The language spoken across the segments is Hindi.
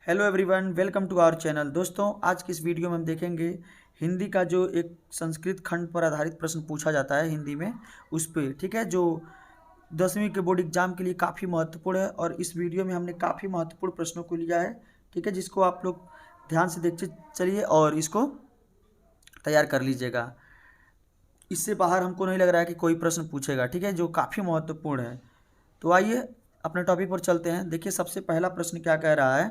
Hello everyone, welcome to our channel. दोस्तों, आज की इस वीडियो में हम देखेंगे हिंदी का जो एक संस्कृत खंड पर आधारित प्रश्न पूछा जाता है हिंदी में, उस पर। ठीक है, जो 10वीं के बोर्ड एग्जाम के लिए काफ़ी महत्वपूर्ण है और इस वीडियो में हमने काफ़ी महत्वपूर्ण प्रश्नों को लिया है। ठीक है, जिसको आप लोग ध्यान से देखते चलिए और इसको तैयार कर लीजिएगा। इससे बाहर हमको नहीं लग रहा है कि कोई प्रश्न पूछेगा। ठीक है, जो काफ़ी महत्वपूर्ण है। तो आइए अपने टॉपिक पर चलते हैं। देखिए, सबसे पहला प्रश्न क्या कह रहा है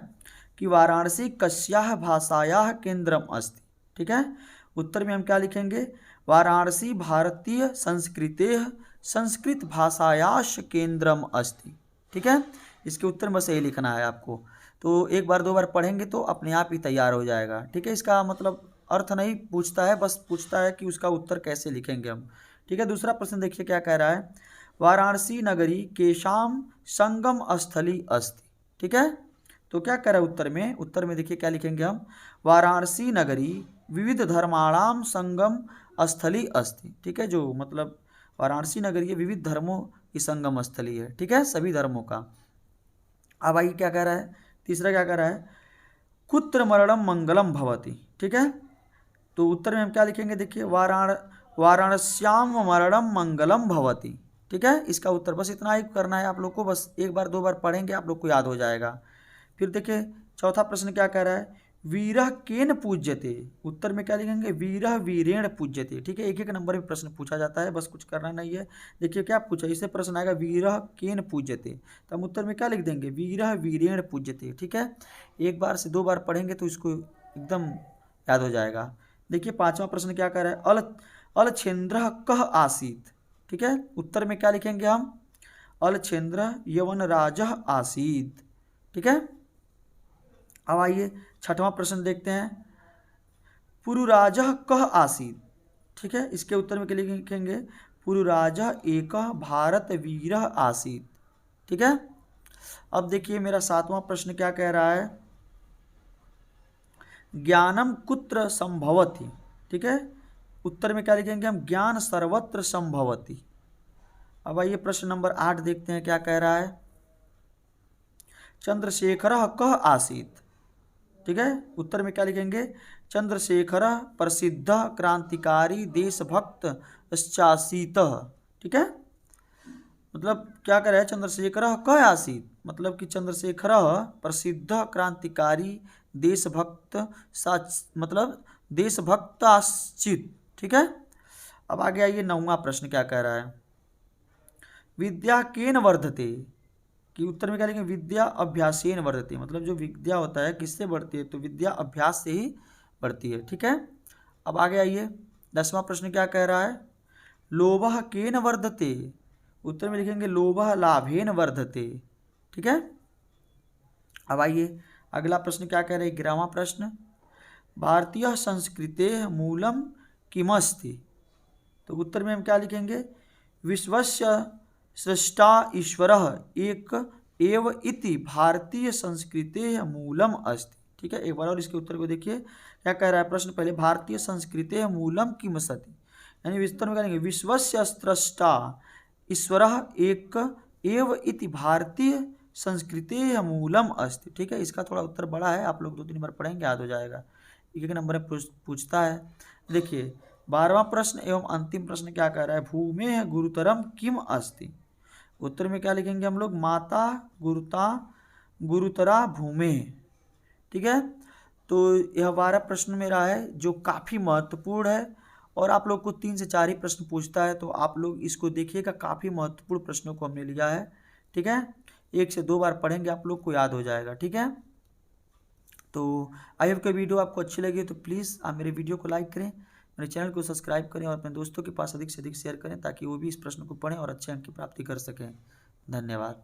कि वाराणसी कस्याः भाषायाः केंद्रम अस्ति। ठीक है, उत्तर में हम क्या लिखेंगे? वाराणसी भारतीय संस्कृतेः संस्कृत भाषायाश केंद्रम अस्ति। ठीक है, इसके उत्तर में बस यही लिखना है आपको। तो एक बार दो बार पढ़ेंगे तो अपने आप ही तैयार हो जाएगा। ठीक है, इसका मतलब अर्थ नहीं पूछता है, बस पूछता है कि उसका उत्तर कैसे लिखेंगे हम। ठीक है, दूसरा प्रश्न देखिए क्या कह रहा है। वाराणसी नगरी केशाम संगम स्थली अस्ति। ठीक है, तो क्या कह रहा है उत्तर में? उत्तर में देखिए क्या लिखेंगे हम। वाराणसी नगरी विविध धर्माणाम संगम स्थली अस्ति। ठीक है, जो मतलब वाराणसी नगरी विविध धर्मों की संगम स्थली है। ठीक है, सभी धर्मों का। अब आइए क्या कह रहा है, तीसरा क्या कह रहा है, कुत्र मरणम मंगलम भवति। ठीक है, तो उत्तर में हम क्या लिखेंगे? देखिए, वाराणस्याम मरणम मंगलम भवति। ठीक है, इसका उत्तर बस इतना ही करना है आप लोग को, बस एक बार दो बार पढ़ेंगे आप लोग को याद हो जाएगा। फिर देखिए चौथा प्रश्न क्या कह रहा है, वीरः केन पूज्यते। उत्तर में क्या लिखेंगे? वीरः वीरेण पूज्यते। ठीक है, एक एक नंबर में प्रश्न पूछा जाता है, बस कुछ करना नहीं है। देखिए क्या पूछा, इससे प्रश्न आएगा वीरः केन पूज्यते, तो हम उत्तर में क्या लिख देंगे? वीरः वीरेण पूज्यते। ठीक है, एक बार से दो बार पढ़ेंगे तो इसको एकदम याद हो जाएगा। देखिए पांचवा प्रश्न क्या कह रहा है, अलछेन्द्रः कः आसीत्। ठीक है, उत्तर में क्या लिखेंगे हम? अलछेन्द्रः यवनराजः आसीत्। ठीक है, अब आइए छठवां प्रश्न देखते हैं, पुरुराजः कः आसीत्। ठीक है, इसके उत्तर में क्या लिखेंगे? पुरुराजः एकः भारत वीरः आसीत्। ठीक है, अब देखिए मेरा सातवां प्रश्न क्या कह रहा है, ज्ञानम कुत्र संभवति। ठीक है, उत्तर में क्या लिखेंगे हम? ज्ञान सर्वत्र संभवति। अब आइए प्रश्न नंबर 8 देखते हैं क्या कह रहा है, चंद्रशेखरः कः आसीत्। ठीक है, उत्तर में क्या लिखेंगे? चंद्रशेखरः प्रसिद्ध क्रांतिकारी देशभक्त आसीतः। ठीक है, मतलब क्या कह रहा है, चंद्रशेखरः कः आसीत्, मतलब कि चंद्रशेखरः प्रसिद्ध क्रांतिकारी देशभक्त मतलब देशभक्त आश्चित। ठीक है, अब आगे आइए नौवां प्रश्न क्या कह रहा है, विद्या केन वर्धते। कि उत्तर में क्या लिखेंगे? विद्या अभ्यासेन वर्धते, मतलब जो विद्या होता है किससे बढ़ती है? तो विद्या अभ्यास से ही बढ़ती है। ठीक है, अब आगे आइए 10वां प्रश्न क्या कह रहा है, लोभः केन वर्धते। उत्तर में लिखेंगे लोभः लाभेन वर्धते। ठीक है, अब आइए अगला प्रश्न क्या कह रहे हैं, 11वां प्रश्न, भारतीय संस्कृतेः मूलम किमस्ति। तो उत्तर में हम क्या लिखेंगे? विश्वस्य सृष्टा ईश्वरः एक एव इति भारतीय संस्कृतेः मूलम अस्ति। ठीक है, एक बार और इसके उत्तर को देखिए क्या कह रहा है प्रश्न। पहले भारतीय संस्कृतेः मूलम किम सति, यानी विस्तार में करेंगे विश्वस्य सृष्टा ईश्वरः एक एव इति भारतीय संस्कृतेः मूलम अस्ति। ठीक है, इसका थोड़ा उत्तर बड़ा है, आप लोग दो तीन बार पढ़ेंगे याद हो जाएगा। एक एक नंबर में पूछता है। देखिए 12वां प्रश्न एवं अंतिम प्रश्न क्या कह रहा है, भूमेः गुरुतरम किम अस्ति। उत्तर में क्या लिखेंगे हम लोग? माता गुरुतरा भूमेः। ठीक है, तो यह 12 प्रश्न मेरा है जो काफ़ी महत्वपूर्ण है और आप लोग को 3 से 4 ही प्रश्न पूछता है, तो आप लोग इसको देखिएगा, काफ़ी महत्वपूर्ण प्रश्नों को हमने लिया है। ठीक है, एक से दो बार पढ़ेंगे आप लोग को याद हो जाएगा। ठीक है, तो आई होप कि वीडियो आपको अच्छी लगी तो प्लीज़ आप मेरे वीडियो को लाइक करें, मेरे चैनल को सब्सक्राइब करें और अपने दोस्तों के पास अधिक से अधिक शेयर करें ताकि वो भी इस प्रश्न को पढ़ें और अच्छे अंक की प्राप्ति कर सकें। धन्यवाद।